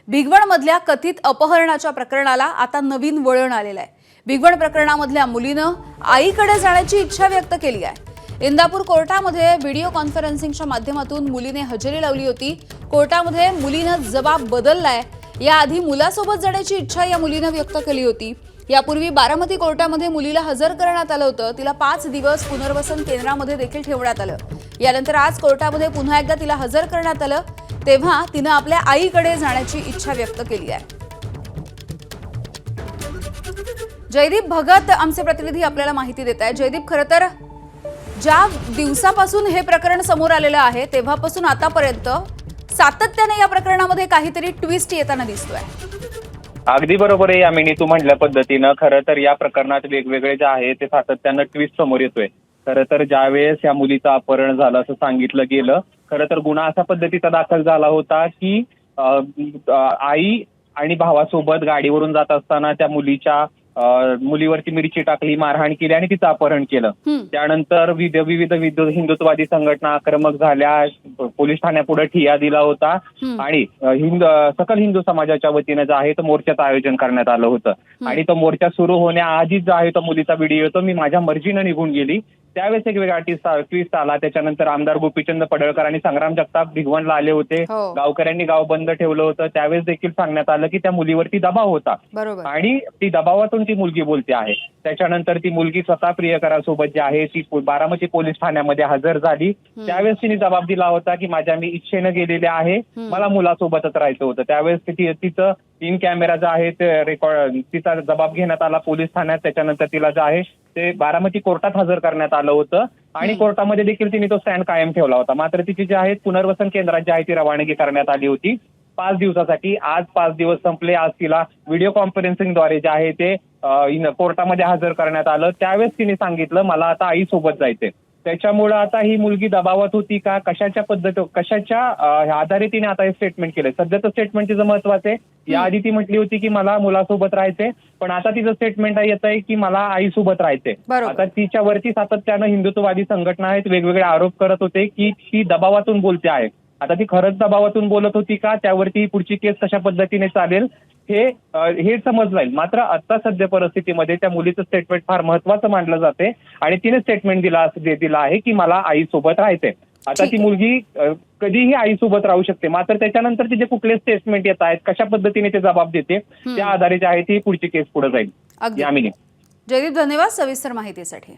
भिगवणमधल्या कथित अपहरणाच्या प्रकरणाला आता नवीन वळण आलेलं आहे। भिगवण प्रकरणामधल्या मुलीनं आईकडे जाण्याची इच्छा व्यक्त केली आहे। इंदापूर कोर्टामध्ये व्हिडिओ कॉन्फरन्सिंगच्या माध्यमातून मुलीने हजेरी लावली होती। कोर्टामध्ये मुलीनं जबाब बदललाय। याआधी मुलासोबत जाण्याची इच्छा या मुलीनं व्यक्त केली होती। यापूर्वी बारामती कोर्टामध्ये मुलीला हजर करण्यात आलं होतं। तिला 5 दिवस पुनर्वसन केंद्रामध्ये देखील ठेवण्यात आलं। यानंतर आज कोर्टामध्ये पुन्हा एकदा तिला हजर करण्यात आलं, तेव्हा तिनं आपल्या आईकडे जाण्याची इच्छा व्यक्त केली आहे। जयदीप भगत आमचे प्रतिनिधी आपल्याला माहिती देत आहेत। जयदीप, खरं तर ज्या दिवसापासून हे प्रकरण समोर आलेलं आहे तेव्हापासून आतापर्यंत सातत्याने या प्रकरणामध्ये काहीतरी ट्विस्ट येताना दिसतोय। अगदी बरोबर आहे यामिनी, तू म्हटल्या पद्धतीनं खरं तर या प्रकरणात वेगवेगळे जे आहे ते सातत्यानं ट्विस्ट समोर येतोय। खरं तर ज्यावेळेस या मुलीचं अपहरण झालं असं सांगितलं गेलं, खरं तर गुन्हा अशा पद्धतीचा दाखल झाला होता की आई आणि भावासोबत गाडीवरून जात असताना त्या मुलीवरती मिरची टाकली, मारहाण केली आणि तिचं अपहरण केलं। त्यानंतर विविध हिंदुत्ववादी संघटना आक्रमक झाल्या, पोलीस ठाण्यापुढे ठिय्या दिला होता आणि सकल हिंदू समाजाच्या वतीने जो आहे तो मोर्चाचं आयोजन करण्यात आलं होतं। आणि तो मोर्चा सुरू होण्याआधीच जो आहे तो मुलीचा व्हिडिओ येतो, मी माझ्या मर्जीनं निघून गेली। त्यावेळेस एक वेगळा ट्विस्ट आला। त्याच्यानंतर आमदार गोपीचंद पडळकर आणि संग्राम जगताप भिगवणला आले होते। गावकऱ्यांनी गाव बंद ठेवलं होतं। त्यावेळेस देखील सांगण्यात आलं की त्या मुलीवरती दबाव होता आणि ती दबावातून ती मुलगी बोलते आहे। त्याच्यानंतर ती मुलगी स्वतः प्रियकरासोबत जी आहे ती बारामती पोलीस ठाण्यामध्ये हजर झाली। त्यावेळेस तिने जबाब दिला होता की माझ्या मी इच्छेनं गेलेले आहे, मला मुलासोबतच राहायचं होतं। त्यावेळेस तिचं इन कॅमेरा जो आहे ते रेकॉर्ड, तिचा जबाब घेण्यात आला पोलीस ठाण्यात। त्याच्यानंतर तिला जे आहे ते बारामती कोर्टात हजर करण्यात आलं होतं आणि कोर्टामध्ये देखील तिने तो स्टँड कायम ठेवला होता। मात्र तिची जी आहे पुनर्वसन केंद्रात जी आहे ती रवानगी करण्यात आली होती 5 दिवसासाठी। आज 5 दिवस संपले। आज तिला व्हिडिओ कॉन्फरन्सिंगद्वारे जे आहे ते कोर्टामध्ये हजर करण्यात आलं। त्यावेळेस तिने सांगितलं मला आता आईसोबत जायचंय। त्याच्यामुळे आता ही मुलगी दबावात होती का, कशाच्या आधारे तिने आता हे स्टेटमेंट केलंय? सध्याचं स्टेटमेंट तिचं महत्वाचं आहे। याआधी ती म्हटली होती की मला मुलासोबत राहायचंय, पण आता तिचं स्टेटमेंट येत आहे की मला आईसोबत राहायचंय। आता तिच्यावरती सातत्यानं हिंदुत्ववादी संघटना आहेत वेगवेगळे आरोप करत होते की ती दबावातून बोलते आहे। आता ती खरंच दबावातून बोलत होती का, त्यावरती पुढची केस कशा पद्धतीने चालेल हे समजलं जाईल। मात्र आता सध्या परिस्थितीमध्ये त्या मुलीचं स्टेटमेंट फार महत्वाचं मानलं जाते आणि तिने स्टेटमेंट दिला आहे की मला आईसोबत राहायचंय। आता ती मुलगी कधीही आईसोबत राहू शकते, मात्र त्याच्यानंतर तिचे कुठले स्टेटमेंट येत आहेत, कशा पद्धतीने ते जबाब देते, त्या आधारे जे आहे ती पुढची केस पुढे जाईल। यामिनी, जयदीप, धन्यवाद सविस्तर माहितीसाठी।